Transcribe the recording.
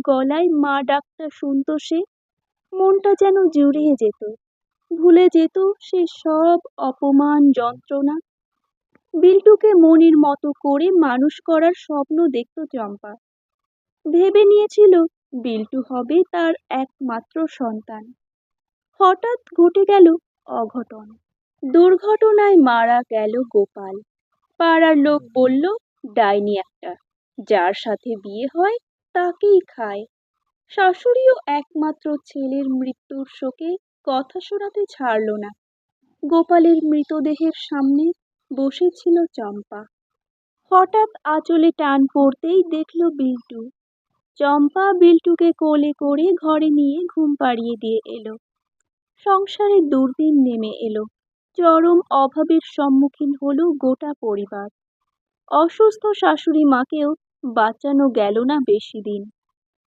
গলায় মা ডাকটা শুনত সে, মনটা যেন জুড়িয়ে যেত, ভুলে যেত সে সব অপমান যন্ত্রণা। বিল্টুকে মনির মতো করে মানুষ করার স্বপ্ন দেখত চম্পা। ভেবে নিয়েছিল বিল্টু হবে তার একমাত্র সন্তান। হঠাৎ ঘটে গেল অঘটন। দুর্ঘটনায় মারা গেল গোপাল। পাড়ার লোক বলল ডাইনি একটা, যার সাথে বিয়ে হয় তাকেই খায়। শাশুড়িও একমাত্র ছেলের মৃত্যুর শোকে কথা শোনাতে ছাড়ল না। গোপালের মৃতদেহের সামনে বসেছিল চম্পা। হঠাৎ আঁচলে টান পড়তেই দেখল বিল্টু। চম্পা বিল্টুকে কোলে করে ঘরে নিয়ে ঘুম পাড়িয়ে দিয়ে এলো। সংসারে দুর্দিন নেমে এলো। চরম অভাবের সম্মুখীন হলো গোটা পরিবার। অসুস্থ শাশুড়ি মাকেও বাঁচানো গেল না বেশি দিন।